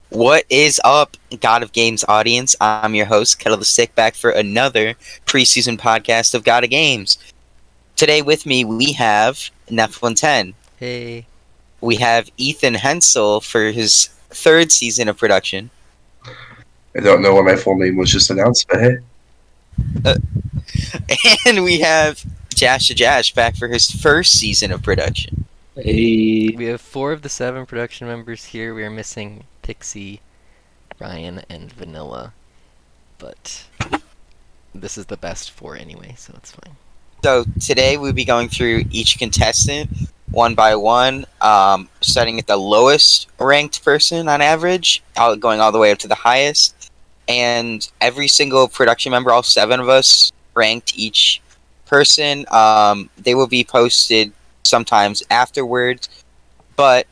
What is up, God of Games audience? I'm your host, Kettle the Stick, back for another preseason podcast of God of Games. Today with me, we have Neph110. Hey. We have Ethan Hensel for his third season of production. I don't know why my full name was just announced, but hey. And we have Jash back for his first season of production. Hey. We have 4 of the 7 production members here. We are missing Pixie, Bryan, and Vanilla. But this is the best 4 anyway, so it's fine. So today we'll be going through each contestant one by one, starting at the lowest ranked person on average, going all the way up to the highest. And every single production member, all 7 of us, ranked each person. They will be posted sometimes afterwards, but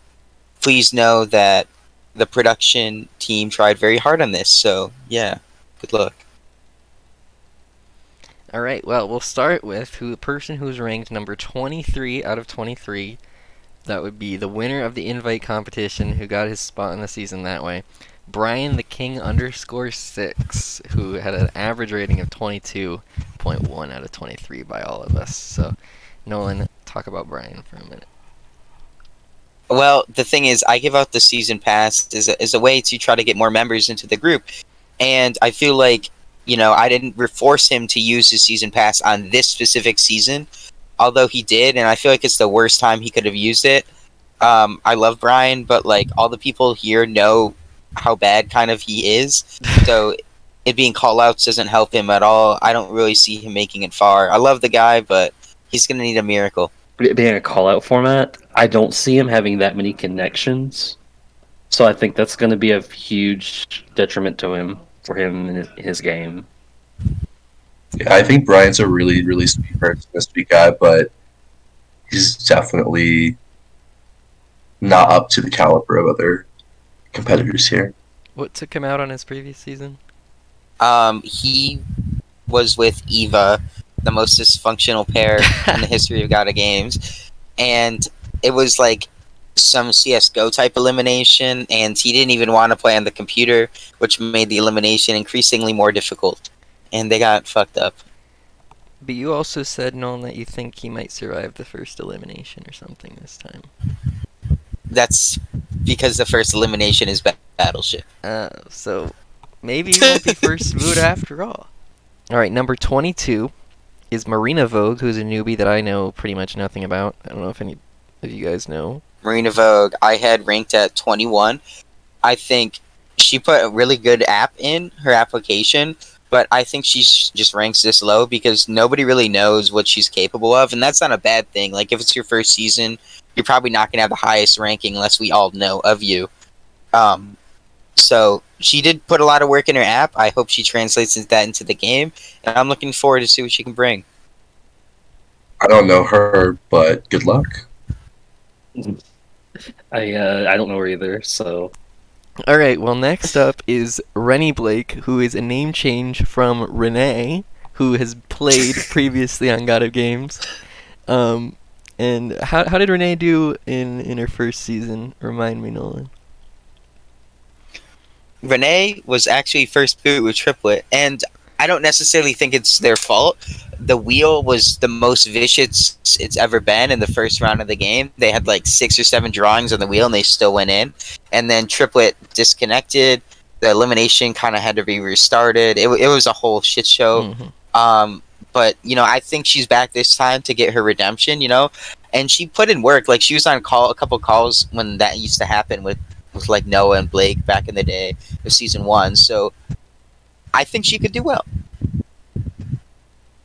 please know that the production team tried very hard on this, so yeah, good luck. Alright, well, we'll start with the person who's ranked number 23 out of 23. That would be the winner of the invite competition who got his spot in the season that way. Bryan the King _6, who had an average rating of 22.1 out of 23 by all of us. So, Nolan, talk about Bryan for a minute. Well, the thing is, I give out the season pass as a way to try to get more members into the group. And I feel like, I didn't force him to use his season pass on this specific season, although he did, and I feel like it's the worst time he could have used it. I love Bryan, but, all the people here know how bad kind of he is, so it being call-outs doesn't help him at all. I don't really see him making it far. I love the guy, but he's going to need a miracle. Being a call-out format, I don't see him having that many connections. So I think that's going to be a huge detriment to him, for him in his game. Yeah, I think Bryan's a really, really sweet person, a sweet guy, but he's definitely not up to the caliber of other competitors here. What took him out on his previous season? He was with Eva, the most dysfunctional pair in the history of God of Games, and it was some CSGO type elimination, and he didn't even want to play on the computer, which made the elimination increasingly more difficult, and they got fucked up. But you also said, Nolan, that you think he might survive the first elimination or something this time. That's because the first elimination is Battleship. So maybe he won't be first boot after all. Alright, number 22 is Marina Vogue, who's a newbie that I know pretty much nothing about. I don't know if any of you guys know. Marina Vogue, I had ranked at 21. I think she put a really good app in her application, but I think she just ranks this low because nobody really knows what she's capable of, and that's not a bad thing. If it's your first season, you're probably not going to have the highest ranking unless we all know of you. So she did put a lot of work in her app. I hope she translates that into the game, and I'm looking forward to see what she can bring. I don't know her, but good luck. I don't know her either, so... Alright, well next up is Rennie Blake, who is a name change from Renee, who has played previously on God of Games. And how did Renee do in her first season? Remind me, Nolan. Renee was actually first boot with Triplet, and I don't necessarily think it's their fault. The wheel was the most vicious it's ever been in the first round of the game. They had 6 or 7 drawings on the wheel, and they still went in. And then Triplet disconnected. The elimination kind of had to be restarted. It was a whole shit show. Mm-hmm. But, I think she's back this time to get her redemption, And she put in work. She was on a couple calls when that used to happen with Noah and Blake back in the day of season 1. So I think she could do well.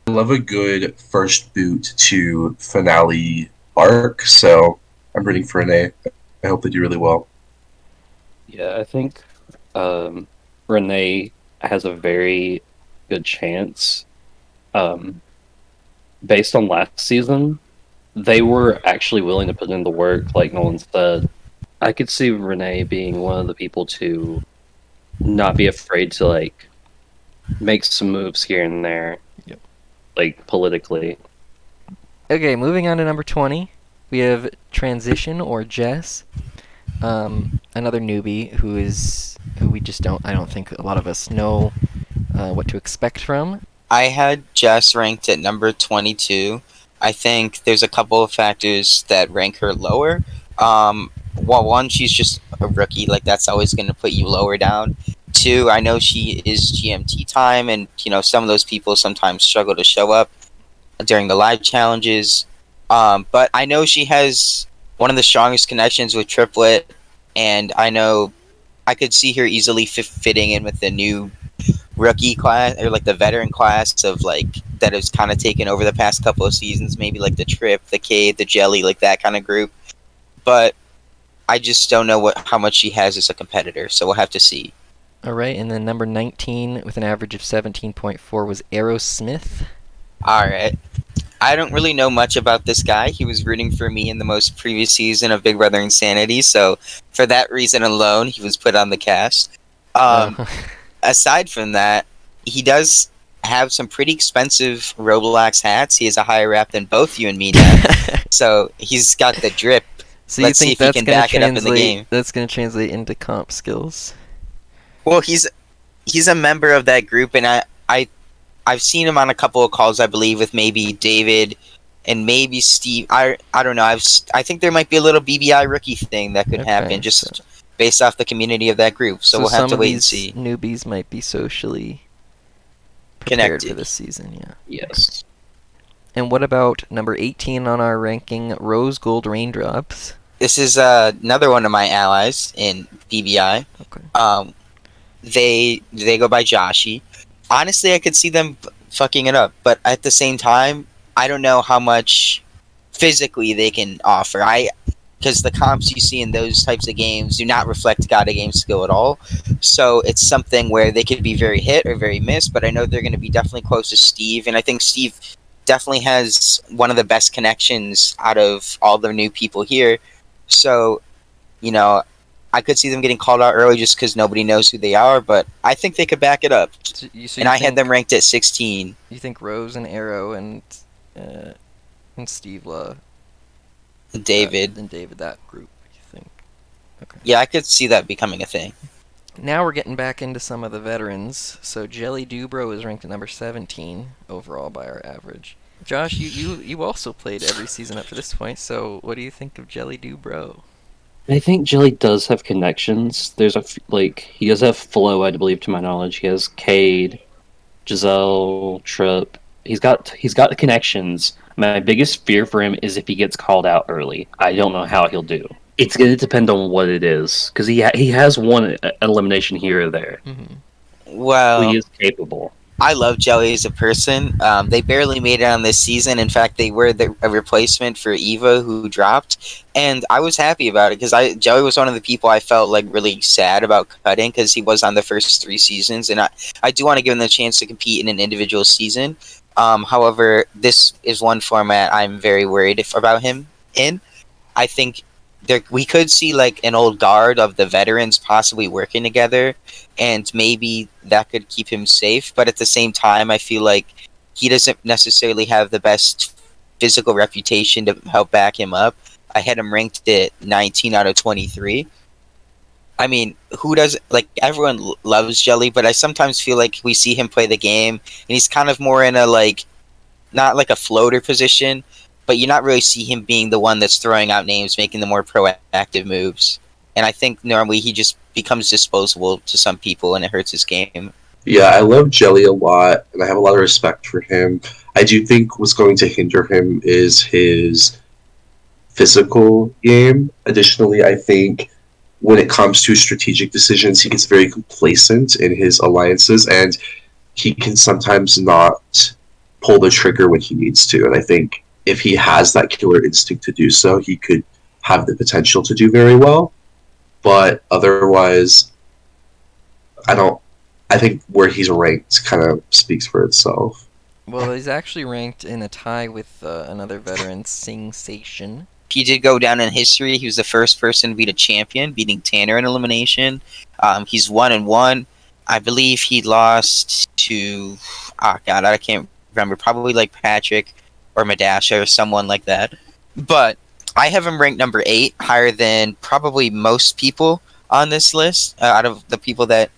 I love a good first boot to finale arc, so I'm rooting for Renee. I hope they do really well. Yeah, I think Renee has a very good chance. Based on last season, they were actually willing to put in the work, like Nolan said. I could see Renee being one of the people to not be afraid to make some moves here and there. Yep. Politically. Okay, moving on to number 20. We have Transition, or Jess. Another newbie who we just don't. I don't think a lot of us know what to expect from. I had Jess ranked at number 22. I think there's a couple of factors that rank her lower. Well, one, she's just a rookie. Like, that's always going to put you lower down. Two, I know she is GMT time, and, some of those people sometimes struggle to show up during the live challenges. But I know she has one of the strongest connections with Triplet, and I know I could see her easily fitting in with the new rookie class, or like the veteran class of like that has kind of taken over the past couple of seasons, maybe like the Trip, the Cade, the Jelly, like that kind of group. But I just don't know how much she has as a competitor, so we'll have to see. All right, and then number 19 with an average of 17.4 was Aero Smith. All right. I don't really know much about this guy. He was rooting for me in the most previous season of Big Brother Insanity, so for that reason alone, he was put on the cast. Aside from that, he does have some pretty expensive Roblox hats. He has a higher rep than both you and me now. So he's got the drip. So Let's see if he can back it up in the game. That's going to translate into comp skills. Well, he's a member of that group, and I've seen him on a couple of calls, I believe, with maybe David and maybe Steve. I don't know. I think there might be a little BBI rookie thing that could happen just based off the community of that group. So we'll have to wait and see. Newbies might be socially prepared connected for this season, yeah. Yes. And what about number 18 on our ranking, Rose Gold Raindrops? This is another one of my allies in BBI. Okay. They go by Joshy. Honestly, I could see them fucking it up, but at the same time, I don't know how much physically they can offer. Because the comps you see in those types of games do not reflect God of game skill at all. So it's something where they could be very hit or very miss, but I know they're going to be definitely close to Steve, and I think Steve definitely has one of the best connections out of all the new people here. So, I could see them getting called out early just because nobody knows who they are, but I think they could back it up. And I had them ranked at 16. You think Rose and Aero and Steve David. And David, that group, you think? Okay. Yeah, I could see that becoming a thing. Now we're getting back into some of the veterans. So Jelly Dubro is ranked at number 17 overall by our average. Josh, you also played every season up to this point, so what do you think of Jelly Dubro? I think Jelly does have connections. There's he does have flow, I believe, to my knowledge. He has Cade, Jazelle, Trip. He's got the connections. My biggest fear for him is if he gets called out early. I don't know how he'll do. It's going to depend on what it is, because he has one elimination here or there. Mm-hmm. Well, he is capable. I love Jelly as a person. They barely made it on this season. In fact, they were a replacement for Eva, who dropped, and I was happy about it because Jelly was one of the people I felt like really sad about cutting because he was on the first 3 seasons, and I do want to give him the chance to compete in an individual season. However, this is one format I'm very worried about him in. I think we could see like an old guard of the veterans possibly working together, and maybe that could keep him safe. But at the same time, I feel like he doesn't necessarily have the best physical reputation to help back him up. I had him ranked at 19 out of 23. I mean, who does like everyone loves Jelly, but I sometimes feel like we see him play the game, and he's kind of more in a not like a floater position, but you not really see him being the one that's throwing out names, making the more proactive moves. And I think normally he just becomes disposable to some people, and it hurts his game. Yeah, I love Jelly a lot, and I have a lot of respect for him. I do think what's going to hinder him is his physical game. Additionally, I think when it comes to strategic decisions, he gets very complacent in his alliances, and he can sometimes not pull the trigger when he needs to. And I think if he has that killer instinct to do so, he could have the potential to do very well. But otherwise, I think where he's ranked kind of speaks for itself. Well, he's actually ranked in a tie with another veteran, Singh. He did go down in history. He was the first person to beat a champion, beating Tanner in elimination. He's 1-1. I believe he lost to, I can't remember. Probably like Patrick or Madasha or someone like that. But I have him ranked number 8, higher than probably most people on this list, out of the people that,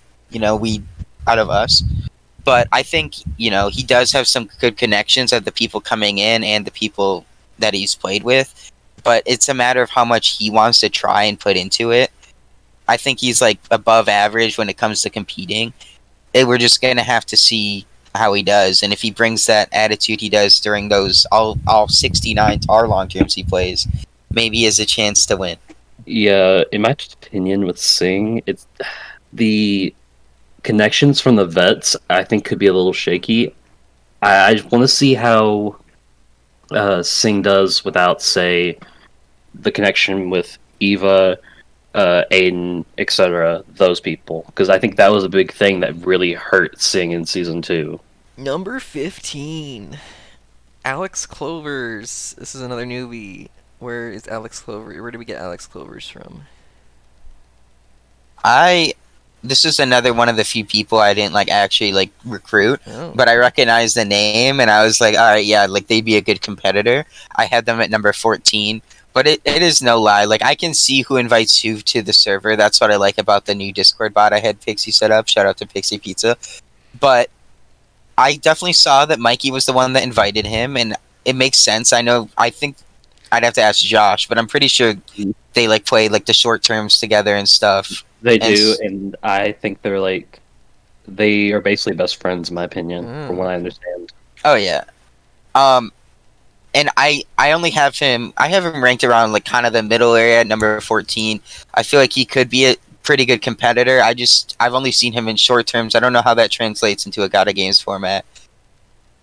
out of us. But I think, he does have some good connections of the people coming in and the people that he's played with. But it's a matter of how much he wants to try and put into it. I think he's like above average when it comes to competing. We're just going to have to see how he does. And if he brings that attitude he does during those all 69 tar long terms he plays, maybe he has a chance to win. Yeah, in my opinion, with Singh, it's the connections from the vets. I think could be a little shaky. I just want to see how Singh does without, say, the connection with Eva, Aiden, etc. Those people, because I think that was a big thing that really hurt Singh in season 2. Number 15, Alex Clovers. This is another newbie. Where is Alex Clover? Where did we get Alex Clovers from? This is another one of the few people I didn't actually recruit, but I recognized the name and I was like, all right, yeah, they'd be a good competitor. I had them at number 14, but it is no lie. I can see who invites who to the server. That's what I like about the new Discord bot I had Pixie set up. Shout out to Pixie Pizza. But I definitely saw that Mikey was the one that invited him, and it makes sense. I think I'd have to ask Josh, but I'm pretty sure they play the short terms together and stuff. They do, and I think they are basically best friends, in my opinion, from what I understand. Oh yeah. And I only have him. I have him ranked around kind of the middle area at number 14. I feel like he could be a pretty good competitor. I've only seen him in short terms. I don't know how that translates into a God of Games format.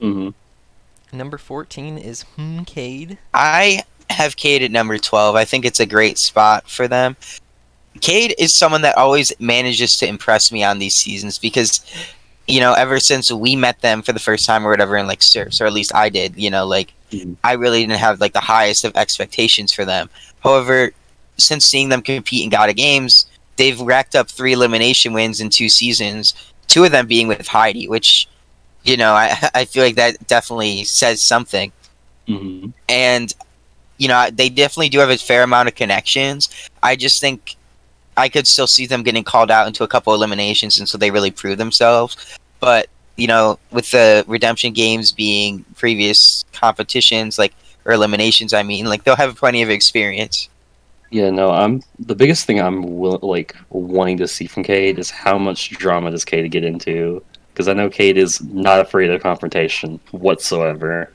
Number 14 is Cade. I have Cade at number 12. I think it's a great spot for them. Cade is someone that always manages to impress me on these seasons because, ever since we met them for the first time or whatever in Surfs, or at least I did, I really didn't have the highest of expectations for them. However, since seeing them compete in God of Games, they've racked up 3 elimination wins in 2 seasons, 2 of them being with Heidi, which, I feel like that definitely says something. And, they definitely do have a fair amount of connections. I just think I could still see them getting called out into a couple eliminations until they really prove themselves. But, with the redemption games being previous competitions, or eliminations, they'll have plenty of experience. Yeah, no, the biggest thing I'm wanting to see from Cade is how much drama does Cade get into, because I know Cade is not afraid of confrontation whatsoever.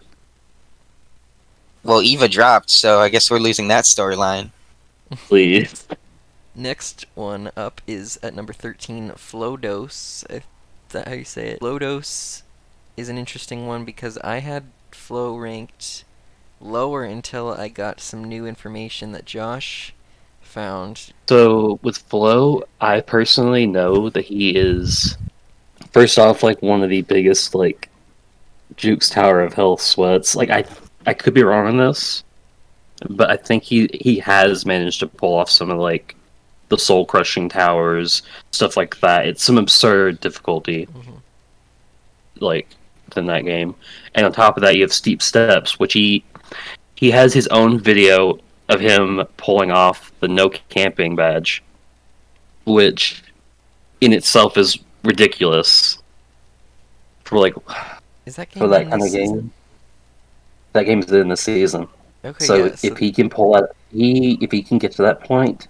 Well, Eva dropped, so I guess we're losing that storyline. Please. Next one up is at number 13, Flowdose. Is that how you say it? Flowdose is an interesting one because I had Flow ranked lower until I got some new information that Josh found. So with Flow, I personally know that he is, first off, one of the biggest Jukes Tower of Hell sweats. I could be wrong on this, but I think he has managed to pull off some of the soul crushing towers, stuff like that. It's some absurd difficulty, in that game. And on top of that, you have steep steps, which he has his own video of him pulling off the no camping badge, which in itself is ridiculous for is that game for that in kind this of season? game. That game's in the season. Okay, So yeah, if he can pull out, if he can get to that point,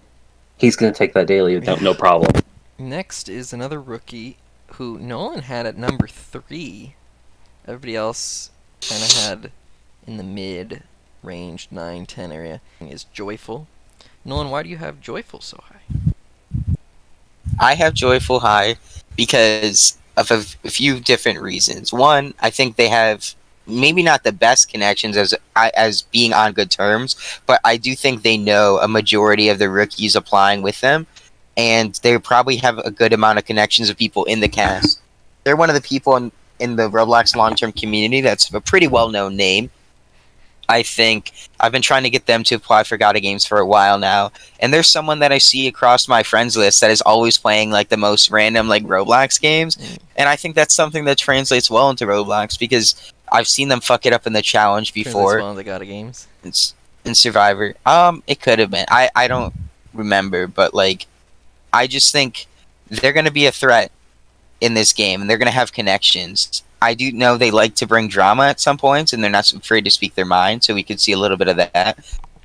he's going to take that daily no problem. Next is another rookie who Nolan had at number 3. Everybody else kind of had in the mid-range 9-10 area. Is Joyful. Nolan, why do you have Joyful so high? I have Joyful high because of a few different reasons. One, I think they have maybe not the best connections as being on good terms, but I do think they know a majority of the rookies applying with them, and they probably have a good amount of connections of people in the cast. They're one of the people in the Roblox long-term community that's a pretty well-known name. I think I've been trying to get them to apply for God of Games for a while now, and there's someone that I see across my friends list that is always playing the most random Roblox games, and I think that's something that translates well into Roblox because I've seen them fuck it up in the challenge before. Translates well into God of Games. in Survivor. It could have been. I don't remember, but like, I just think they're gonna be a threat in this game, and they're gonna have connections. I do know they like to bring drama at some points, and they're not afraid to speak their mind, so we could see a little bit of that.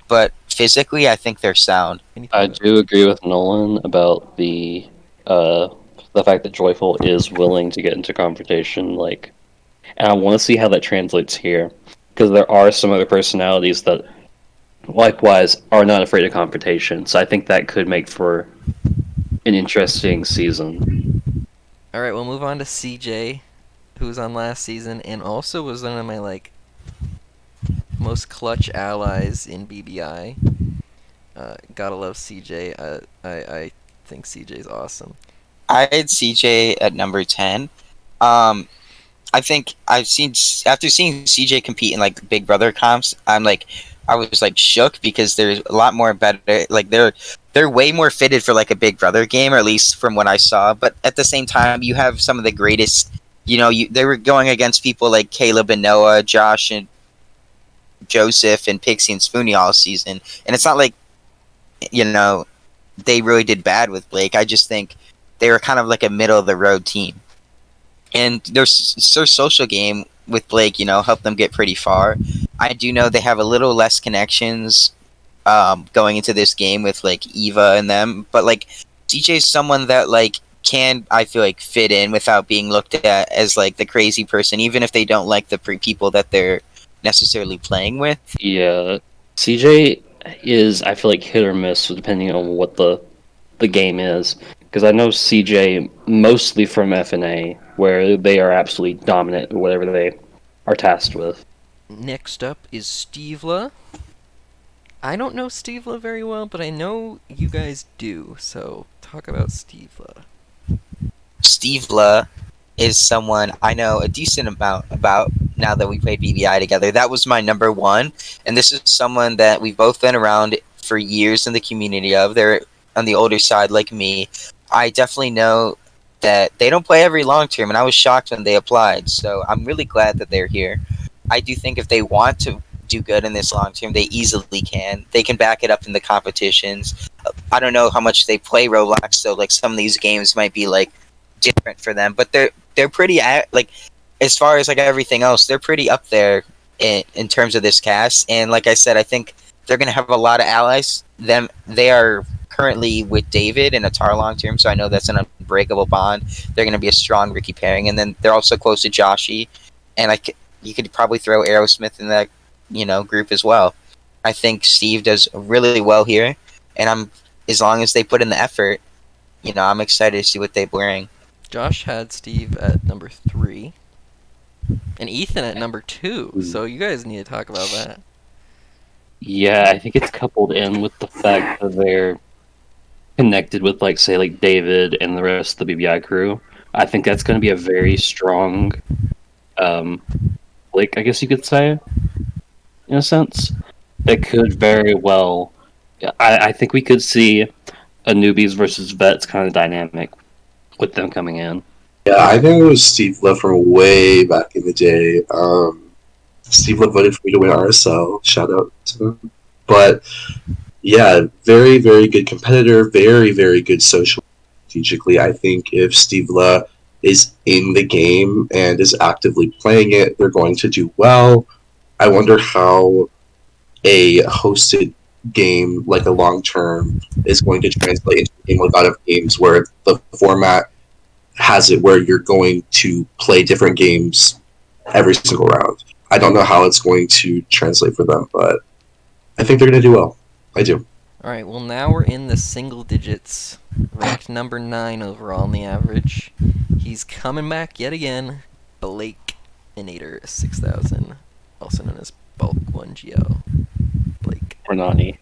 But physically, I think they're sound. I do agree with Nolan about the fact that Joyful is willing to get into confrontation, like, and I want to see how that translates here, because there are some other personalities that likewise are not afraid of confrontation. So I think that could make for an interesting season. All right, we'll move on to Cejay, who was on last season and also was one of my like most clutch allies in BBI. Gotta love Cejay. I think Cejay's awesome. I had CJ at number 10. I think I've seen after seeing CJ compete in like Big Brother comps, I was like shook because there's a lot more better. Like they're way more fitted for like a Big Brother game, or at least from what I saw. But at the same time, you have some of the greatest. They were going against people like Caleb and Noah, Josh and Joseph, and Pixie and Spoony all season, and it's not like they really did bad with Blake. I just think they were kind of like a middle of the road team. And their social game with Blake, helped them get pretty far. I do know they have a little less connections going into this game with like Eva and them, but like CJ's someone that like can, I feel like, fit in without being looked at as like the crazy person, even if they don't like the people that they're necessarily playing with. Yeah, CJ is, I feel like, hit or miss depending on what the game is. Because I know CJ mostly from FNA, where they are absolutely dominant in whatever they are tasked with. Next up is Stevela. I don't know Stevela very well, but I know you guys do, so talk about Stevela. Stevela is someone I know a decent amount about now that we played BBI together. That was my number one, and this is someone that we've both been around for years in the community of. They're on the older side like me. I definitely know that they don't play every long term, and I was shocked when they applied, so I'm really glad that they're here. I do think if they want to do good in this long term, they easily can. They can back it up in the competitions. I don't know how much they play Roblox, so like some of these games might be like different for them, but they're pretty like, as far as like everything else, they're pretty up there in terms of this cast. And like I said, I think they're gonna have a lot of allies. They are currently with David in a Tar long term, so I know that's an unbreakable bond. They're going to be a strong Ricky pairing, and then they're also close to Joshy, and you could probably throw Aerosmith in that group as well. I think Steve does really well here, and as long as they put in the effort, I'm excited to see what they bring. Josh had Steve at number 3, and Ethan at number 2. So you guys need to talk about that. Yeah, I think it's coupled in with the fact that they're connected with, like, say, like David and the rest of the BBI crew. I think that's going to be a very strong, like, I guess you could say, in a sense. That could very well. I think we could see a newbies versus vets kind of dynamic with them coming in. Yeah, I think it was Steve Love from way back in the day. Steve Love voted for me to win RSL. Shout out to them. But yeah, very, very good competitor. Very, very good social strategically. I think if Steve Love is in the game and is actively playing it, they're going to do well. I wonder how a hosted game like a long term is going to translate into a game with a lot of games where the format has it where you're going to play different games every single round. I don't know how it's going to translate for them, but I think they're going to do well. I do. Alright, well now we're in the single digits. Ranked number 9 overall in the average. He's coming back yet again. Blake Inator 6000, also known as Bulk 1GL. Blake. Or Nani.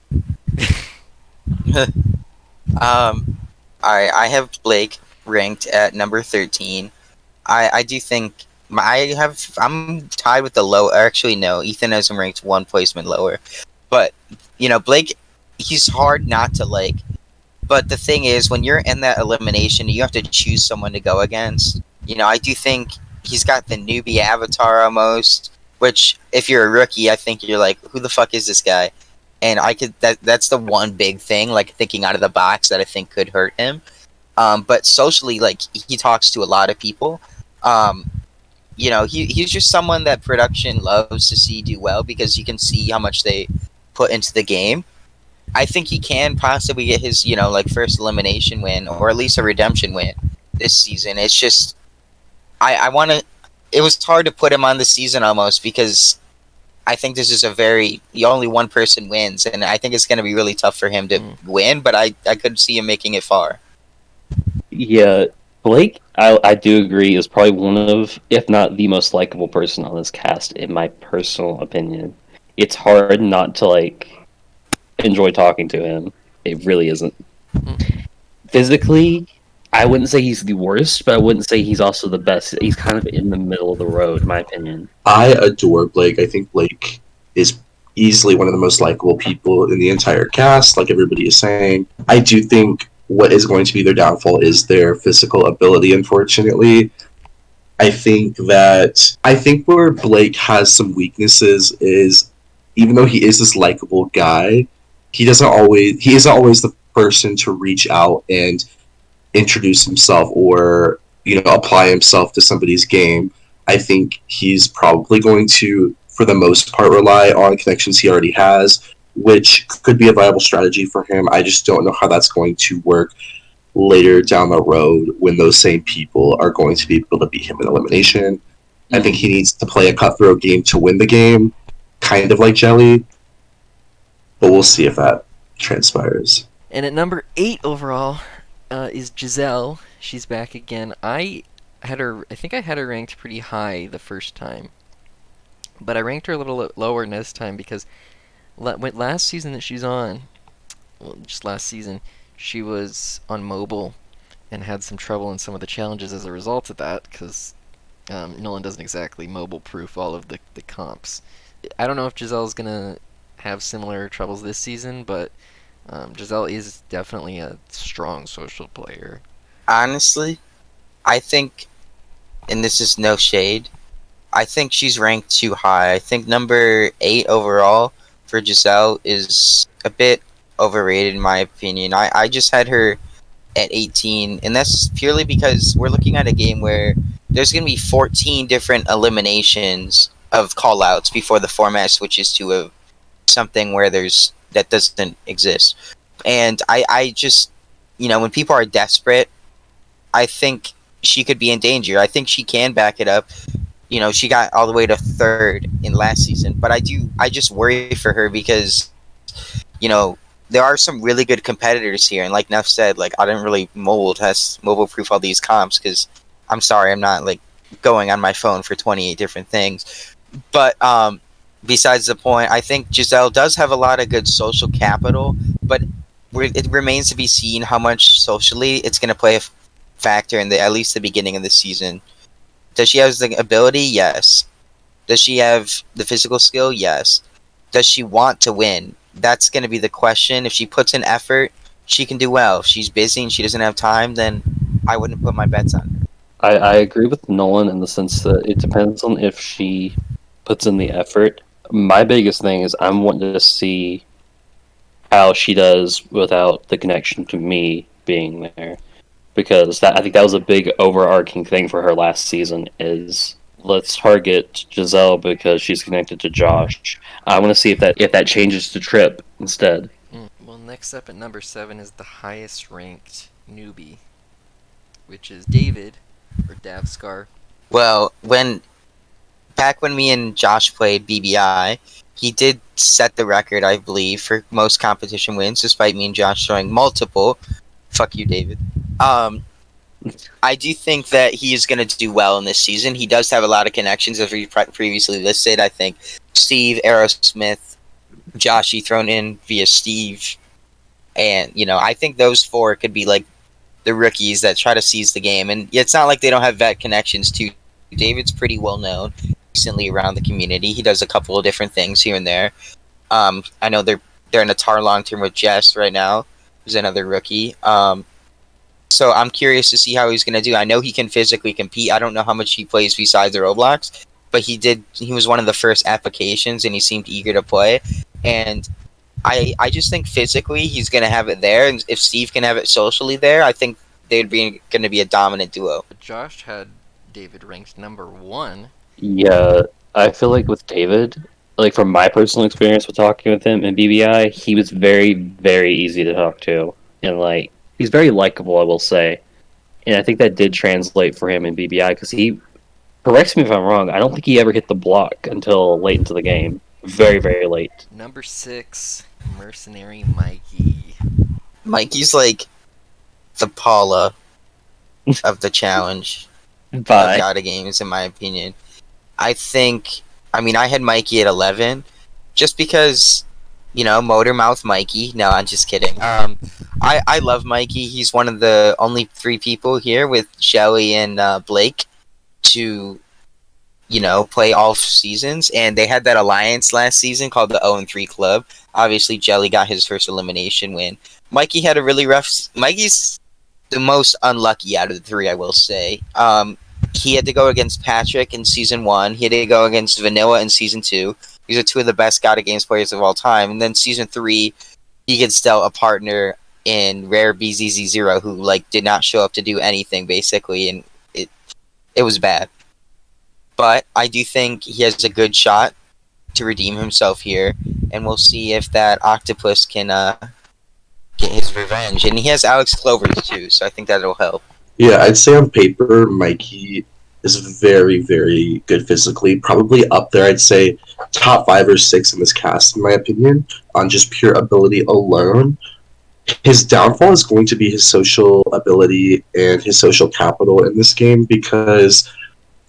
I have Blake ranked at number 13. I do think I'm tied with the low. Actually, no, Ethan has him ranked one placement lower. But Blake, he's hard not to like. But the thing is, when you're in that elimination, you have to choose someone to go against. I do think he's got the newbie avatar almost. Which, if you're a rookie, I think you're like, who the fuck is this guy? and that's the one big thing, like thinking out of the box, that I think could hurt him. But socially, like, he talks to a lot of people. Um, he's just someone that production loves to see do well because you can see how much they put into the game. I think he can possibly get his, like, first elimination win, or at least a redemption win this season. It's just, I want to. It was hard to put him on the season almost because I think this is only one person wins, and I think it's going to be really tough for him to win. But I could see him making it far. Yeah, Blake, I do agree, is probably one of, if not the most likable person on this cast, in my personal opinion. It's hard not to, like, enjoy talking to him. It really isn't. Physically, I wouldn't say he's the worst, but I wouldn't say he's also the best. He's kind of in the middle of the road, in my opinion. I adore Blake. I think Blake is easily one of the most likable people in the entire cast, like everybody is saying. I do think what is going to be their downfall is their physical ability, unfortunately. I think where Blake has some weaknesses is, even though he is this likable guy, he isn't always the person to reach out and introduce himself, or apply himself to somebody's game. I think he's probably going to, for the most part, rely on connections he already has, which could be a viable strategy for him. I just don't know how that's going to work later down the road when those same people are going to be able to beat him in elimination. I think he needs to play a cutthroat game to win the game, kind of like Jelly, but we'll see if that transpires. And at number 8 overall is Jazelle. She's back again. I think I had her ranked pretty high the first time, but I ranked her a little lower this time because last season that she's on, just last season, she was on mobile and had some trouble in some of the challenges as a result of that, because Nolan doesn't exactly mobile-proof all of the comps. I don't know if Jazelle's going to have similar troubles this season, but Jazelle is definitely a strong social player. Honestly, I think, and this is no shade, I think she's ranked too high. I think number 8 overall for Jazelle is a bit overrated in my opinion. I just had her at 18, and that's purely because we're looking at a game where there's going to be 14 different eliminations of callouts before the format switches to something where that doesn't exist. And I just, when people are desperate, I think she could be in danger. I think she can back it up. She got all the way to 3rd in last season, but I just worry for her because, there are some really good competitors here, and like Neff said, like, I didn't really mobile proof all these comps because I'm sorry, I'm not like going on my phone for 28 different things. But besides the point, I think Jazelle does have a lot of good social capital, but it remains to be seen how much socially it's going to play a factor in at least the beginning of the season. Does she have the ability? Yes. Does she have the physical skill? Yes. Does she want to win? That's going to be the question. If she puts in effort, she can do well. If she's busy and she doesn't have time, then I wouldn't put my bets on her. I agree with Nolan in the sense that it depends on if she puts in the effort. My biggest thing is I'm wanting to see how she does without the connection to me being there, because I think that was a big overarching thing for her last season is, let's target Jazelle because she's connected to Josh. I want to see if that changes to Trip instead. Well, next up at number 7 is the highest ranked newbie, which is David, or Davskar. Well, back when me and Josh played BBI, he did set the record, I believe, for most competition wins, despite me and Josh showing multiple. Fuck you, David. I do think that he is going to do well in this season. He does have a lot of connections, as we previously listed. I think Steve, Aerosmith, Joshy thrown in via Steve, and I think those 4 could be like the rookies that try to seize the game. And it's not like they don't have vet connections too. David's pretty well known recently around the community. He does a couple of different things here and there. I know they're in a tar long term with Jess right now, who's another rookie. So I'm curious to see how he's going to do. I know he can physically compete. I don't know how much he plays besides the Roblox, but he was one of the first applications, and he seemed eager to play. And I just think physically he's gonna have it there, and if Steve can have it socially there, I think they'd be gonna be a dominant duo. Josh had David ranked number 1. Yeah, I feel like with David, like from my personal experience with talking with him in BBI, he was very, very easy to talk to, and like he's very likable, I will say. And I think that did translate for him in BBI because he corrects me if I'm wrong. I don't think he ever hit the block until late into the game. Very, very late. Number 6, Mercenary Mikey. Mikey's like the Paula of the challenge of Bye. Gata games, in my opinion. I think. I mean, I had Mikey at 11, just because, Motor Mouth Mikey. No, I'm just kidding. I love Mikey. He's one of the only 3 people here with Shelly and Blake to, play all seasons, and they had that alliance last season called the 0-3 Club. Obviously, Jelly got his first elimination win. Mikey had a really rough. Mikey's the most unlucky out of the 3, I will say. He had to go against Patrick in season 1. He had to go against Vanilla in season 2. These are 2 of the best Gata Games players of all time. And then season 3, he gets dealt a partner in Rare BZZ0 who did not show up to do anything basically, and it was bad. But I do think he has a good shot to redeem himself here, and we'll see if that octopus can get his revenge. And he has Alex Clovers too, so I think that'll help. Yeah, I'd say on paper, Mikey is very, very good physically. Probably up there, I'd say top 5 or 6 in this cast, in my opinion, on just pure ability alone. His downfall is going to be his social ability and his social capital in this game, because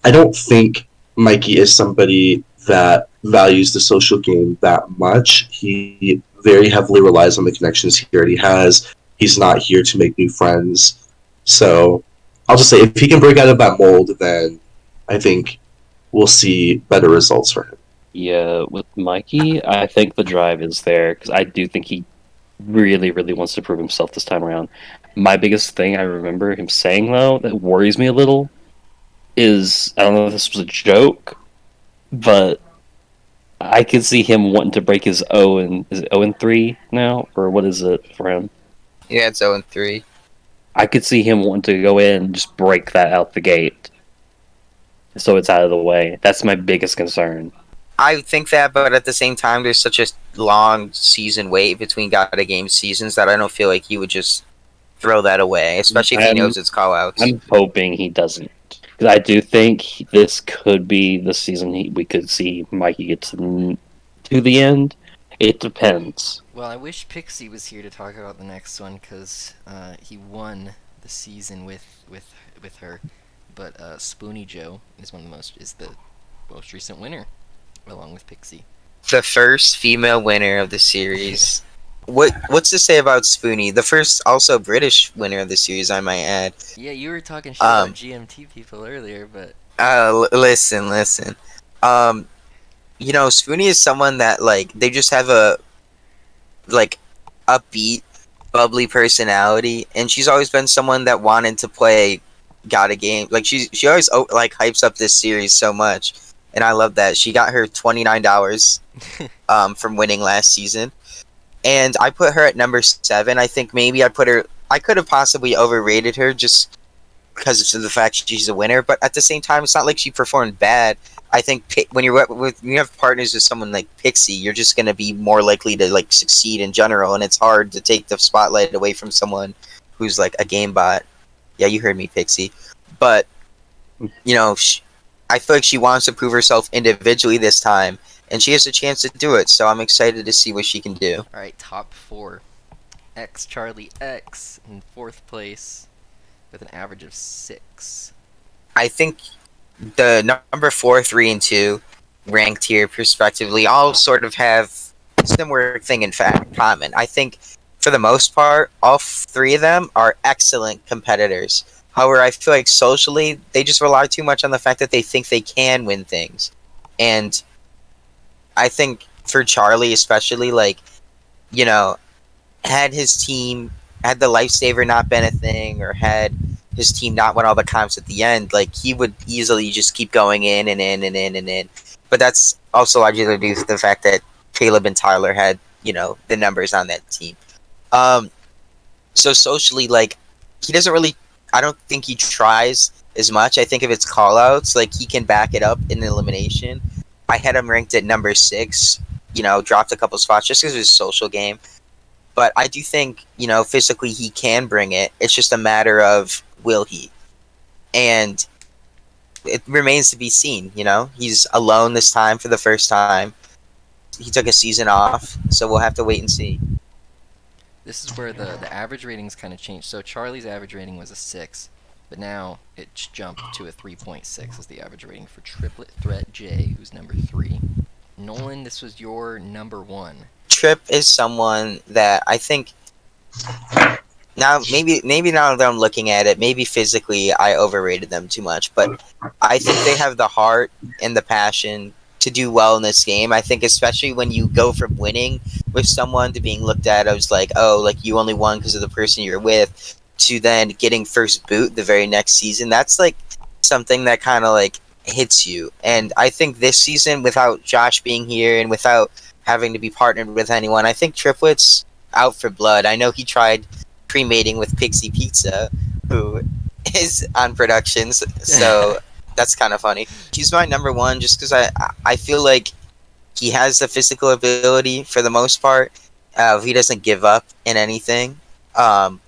I don't think Mikey is somebody that values the social game that much. He very heavily relies on the connections he already has. He's not here to make new friends. So I'll just say, if he can break out of that mold, then I think we'll see better results for him. Yeah, with Mikey, I think the drive is there because I do think he really, really wants to prove himself this time around. My biggest thing I remember him saying, though, that worries me a little is, I don't know if this was a joke, but I could see him wanting to break his 0-3 now, or what is it for him? Yeah, it's 0-3. I could see him wanting to go in and just break that out the gate, so it's out of the way. That's my biggest concern. I think that, but at the same time, there's such a long season wait between Gata Game seasons that I don't feel like he would just throw that away, especially if he knows it's callouts. I'm hoping he doesn't, because I do think this could be the season we could see Mikey get to the end. It depends. Well, I wish Pixie was here to talk about the next one, because he won the season with her. But Spoony Joe is the most recent winner, along with Pixie. The first female winner of the series. What's to say about Spoony? The first also British winner of the series, I might add. Yeah, you were talking shit about GMT people earlier, but Listen. Spoony is someone that they just have a upbeat, bubbly personality, and she's always been someone that wanted to play Gata game. She always hypes up this series so much, and I love that. She got her $29 from winning last season, and I put her at number 7. I think maybe I could have possibly overrated her just because of the fact she's a winner, but at the same time, it's not like she performed bad. I think when you have partners with someone like Pixie, you're just going to be more likely to succeed in general, and it's hard to take the spotlight away from someone who's a game bot. Yeah, you heard me, Pixie. But I feel like she wants to prove herself individually this time, and she has a chance to do it. So I'm excited to see what she can do. all right, top 4. X Charlie X in 4th place with an average of 6. I think the number 4, 3, and 2 ranked here prospectively all sort of have a similar thing in common. I think for the most part, all 3 of them are excellent competitors. However, I feel like socially, they just rely too much on the fact that they think they can win things. And I think for Charlie especially, had his team, had the Lifesaver not been a thing, or had his team not won all the comps at the end, he would easily just keep going in. But that's also largely due to the fact that Caleb and Tyler had the numbers on that team. So socially, like, he doesn't really. I don't think he tries as much. I think if it's callouts, like, he can back it up in elimination. I had him ranked at number 6. Dropped a couple spots just because of his social game. But I do think physically he can bring it. It's just a matter of will he, and it remains to be seen. He's alone this time for the first time. He took a season off, so we'll have to wait and see. This is where the average ratings kind of changed. So Charlie's average rating was a 6, but now it's jumped to a 3.6 as the average rating for Triplet Threat J, who's number 3. Nolan, this was your number 1. Trip is someone that I think now maybe now that I'm looking at it, maybe physically I overrated them too much, but I think they have the heart and the passion to do well in this game. I think especially when you go from winning with someone to being looked at as like, oh, like you only won because of the person you're with, to then getting first boot the very next season. That's like something that kind of like hits you. And I think this season, without Josh being here and without having to be partnered with anyone, I think Triplet's out for blood. I know he tried pre-mating with Pixie Pizza, who is on productions, so that's kind of funny. He's my number 1 just because I feel like he has the physical ability for the most part. He doesn't give up in anything. And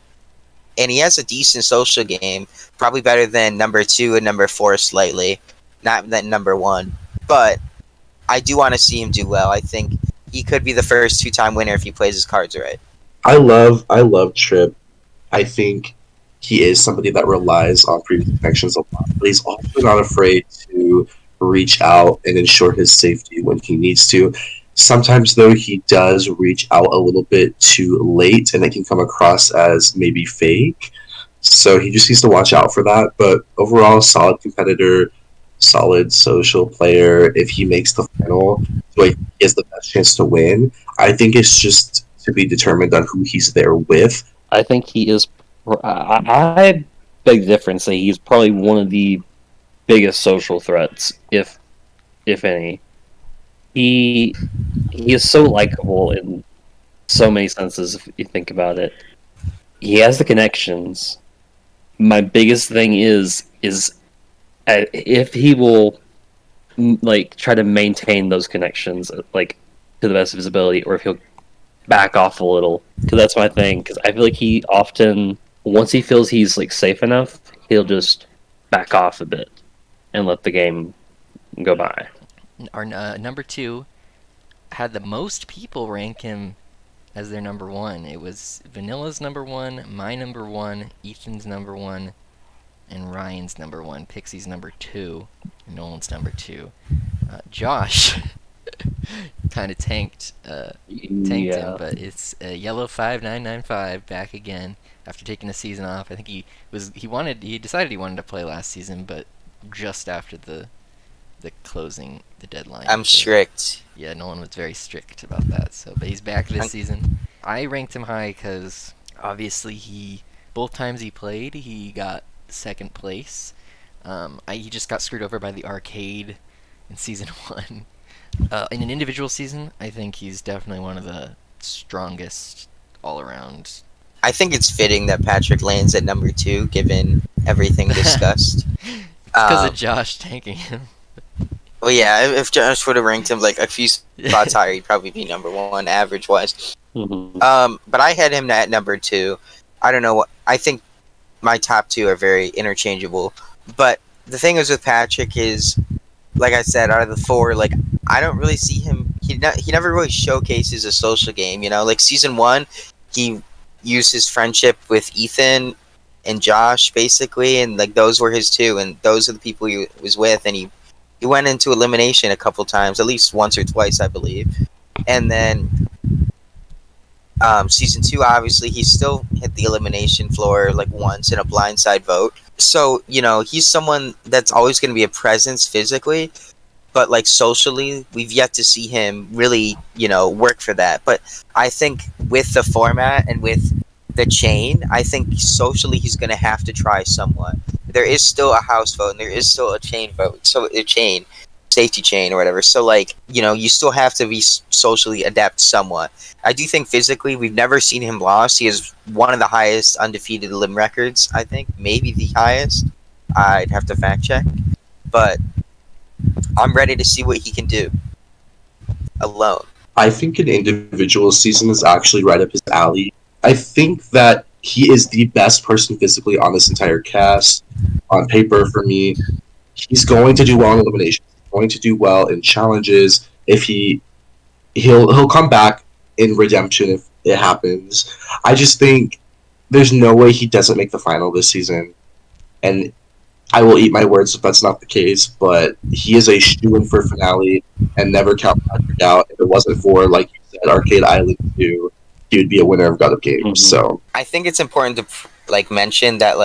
he has a decent social game, probably better than number 2 and number 4 slightly, not than number 1. But I do want to see him do well. I think he could be the first 2-time winner if he plays his cards right. I love Trip. I think he is somebody that relies on previous connections a lot, but he's also not afraid to reach out and ensure his safety when he needs to. Sometimes, though, he does reach out a little bit too late, and it can come across as maybe fake. So he just needs to watch out for that. But overall, solid competitor, solid social player. If he makes the final, so he has the best chance to win. I think it's just to be determined on who he's there with. I think he is. I beg the difference. Say he's probably one of the biggest social threats, if any. He is so likable in so many senses. If you think about it, he has the connections. My biggest thing is if he will like try to maintain those connections like to the best of his ability, or if he'll back off a little. Because that's my thing. Because I feel like he often, once he feels he's like safe enough, he'll just back off a bit and let the game go by. Our number 2 had the most people rank him as their number 1. It was Vanilla's number 1, my number 1, Ethan's number 1, and Ryan's number 1. Pixie's number 2, and Nolan's number 2. Josh kind of tanked him, but it's Yellow 5995 back again after taking a season off. I think he decided he wanted to play last season, but just after the deadline. I'm strict. Yeah, Nolan was very strict about that. But he's back this season. I ranked him high because obviously both times he played, he got second place. He just got screwed over by the arcade in season 1. In an individual season, I think he's definitely one of the strongest all around. I think it's fitting that Patrick lands at number 2, given everything discussed. Because of Josh tanking him. Well, yeah, if Josh would have ranked him like a few spots higher, he'd probably be number 1 average-wise. Mm-hmm. But I had him at number 2. I don't know what. I think my top 2 are very interchangeable. But the thing is with Patrick is, like I said, out of the 4, like, I don't really see him. He never really showcases a social game. Like season 1, he used his friendship with Ethan and Josh basically, and like those were his 2, and those are the people he was with, and he went into elimination a couple times, at least once or twice, I believe. And then season 2, obviously, he still hit the elimination floor like once in a blindside vote. So, he's someone that's always going to be a presence physically, but like socially, we've yet to see him really, work for that. But I think with the format and with the chain, I think socially he's going to have to try somewhat. There is still a house vote and there is still a chain vote. So safety chain or whatever. So like, you still have to be socially adept somewhat. I do think physically we've never seen him lost. He has one of the highest undefeated limb records, I think, maybe the highest. I'd have to fact check, but I'm ready to see what he can do alone. I think an individual season is actually right up his alley. I think that he is the best person physically on this entire cast. On paper, for me, he's going to do well in eliminations. He's going to do well in challenges. If he'll come back in redemption if it happens. I just think there's no way he doesn't make the final this season, and I will eat my words if that's not the case. But he is a shoo-in for finale, and never count Patrick out. If it wasn't for, like you said, Arcade Island 2, he would be a winner of God of Games. Mhm. So I think it's important to mention that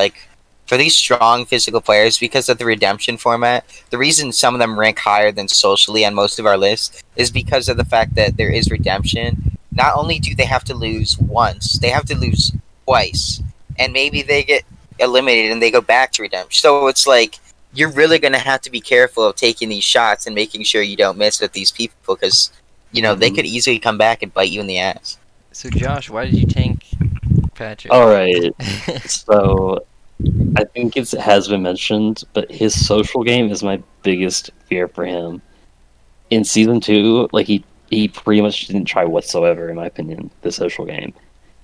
for these strong physical players, because of the redemption format, the reason some of them rank higher than socially on most of our lists is because of the fact that there is redemption. Not only do they have to lose once, they have to lose twice, and maybe they get eliminated and they go back to redemption. So it's like you're really going to have to be careful of taking these shots and making sure you don't miss with these people, because they could easily come back and bite you in the ass. So Josh, why did you tank Patrick? All right. So I think it has been mentioned, but his social game is my biggest fear for him. In season 2, like he pretty much didn't try whatsoever, in my opinion, the social game.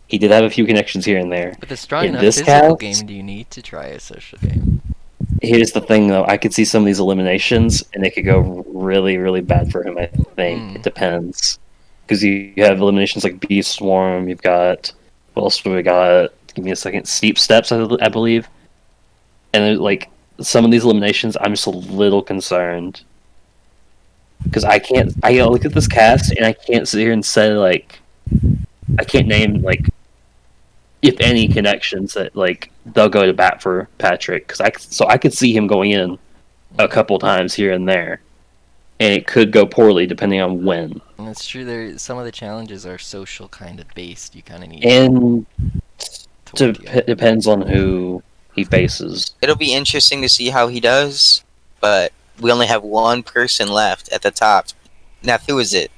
He did have a few connections here and there. But the strong In enough this physical cast- game do you need to try a social game? Here's the thing, though. I could see some of these eliminations, and it could go really, really bad for him, I think. It depends. Because you have eliminations like Beast Swarm, you've got... What else do we got? Give me a second. Steep Steps, I believe. And, like, some of these eliminations, I'm just a little concerned. Because I look at this cast, and I can't sit here and say, like... I can't name, like... if any connections that like they'll go to bat for Patrick, because I could see him going in a couple times here and there, and it could go poorly depending on when. And it's true. Some of the challenges are social kind of based. You kind of need. And to work together. depends on who he faces. It'll be interesting to see how he does, but we only have one person left at the top. Now, who is it?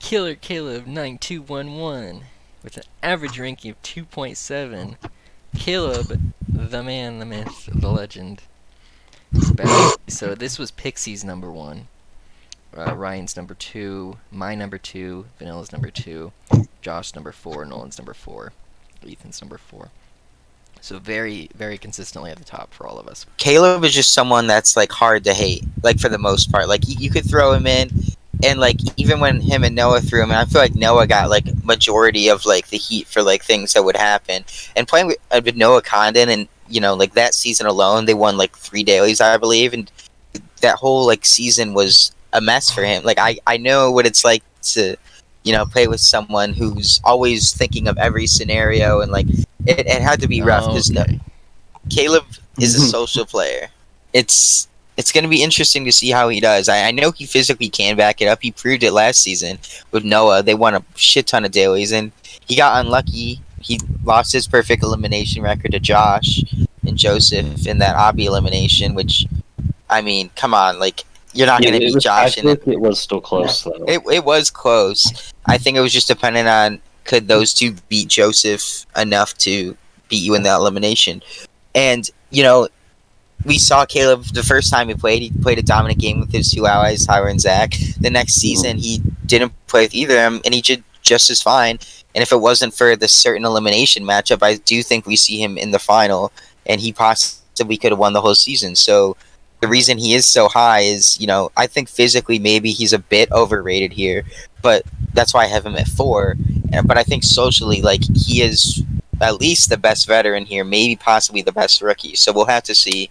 Killer Caleb 9211 with an average ranking of 2.7. Caleb, the man, the myth, the legend. So this was Pixie's number 1, Ryan's number 2, my number 2, Vanilla's number 2, Josh number 4, Nolan's number 4, Ethan's number 4. So very, very consistently at the top for all of us. Caleb is just someone that's like hard to hate, like for the most part. Like you could throw him in, and like even when him and Noah threw him in, I feel like Noah got like majority of like the heat for like things that would happen. And playing with Noah Condon, and like that season alone, they won like 3 dailies, I believe, and that whole like season was a mess for him. Like I know what it's like to play with someone who's always thinking of every scenario, and like it had to be rough because Caleb is a social player. It's going to be interesting to see how he does. I know he physically can back it up. He proved it last season with Noah. They won a shit ton of dailies, and he got unlucky. He lost his perfect elimination record to Josh and Joseph in that obby elimination, which, I mean, come on, like, you're not going to beat Josh. I think it was still close, though. It was close. I think it was just dependent on could those two beat Joseph enough to beat you in that elimination. And, we saw Caleb the first time he played a dominant game with his two allies, Tyler and Zach. The next season, he didn't play with either of them, and he did just as fine. And if it wasn't for the certain elimination matchup, I do think we see him in the final, and he possibly could have won the whole season. So the reason he is so high is, I think physically maybe he's a bit overrated here, but that's why I have him at 4. But I think socially, like, he is at least the best veteran here, maybe possibly the best rookie. So we'll have to see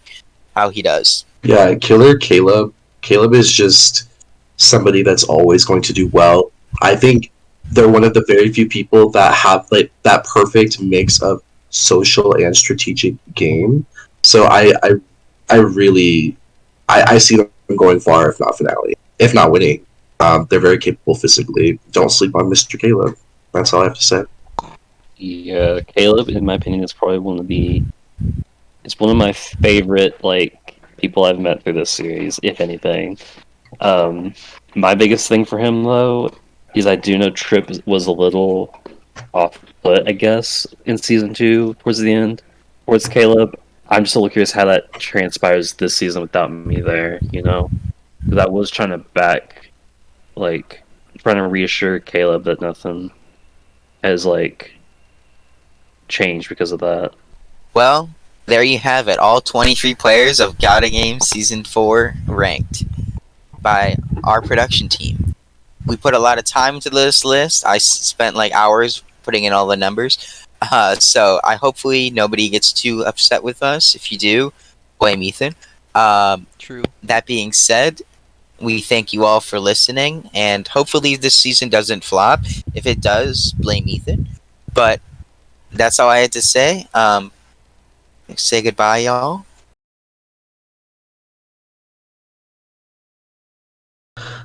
how he does. Yeah, Killer Caleb. Caleb is just somebody that's always going to do well. I think they're one of the very few people that have like that perfect mix of social and strategic game. So I really see them going far, if not finale, if not winning. They're very capable physically. Don't sleep on Mr. Caleb. That's all I have to say. Yeah, Caleb, in my opinion, is probably it's one of my favorite, like, people I've met through this series, if anything. My biggest thing for him though is I do know Trip was a little off put, I guess, in season 2 towards the end, towards Caleb. I'm just a little curious how that transpires this season without me there. Because I was trying to trying to reassure Caleb that nothing has changed because of that. Well, there you have it. All 23 players of Got a Game Season 4 ranked by our production team. We put a lot of time into this list. I spent like hours putting in all the numbers. So I hopefully nobody gets too upset with us. If you do, blame Ethan. True. That being said, we thank you all for listening, and hopefully this season doesn't flop. If it does, blame Ethan. But that's all I had to say. Say goodbye, y'all.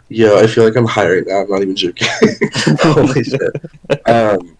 Yo, I feel like I'm high right now. I'm not even joking. Holy shit.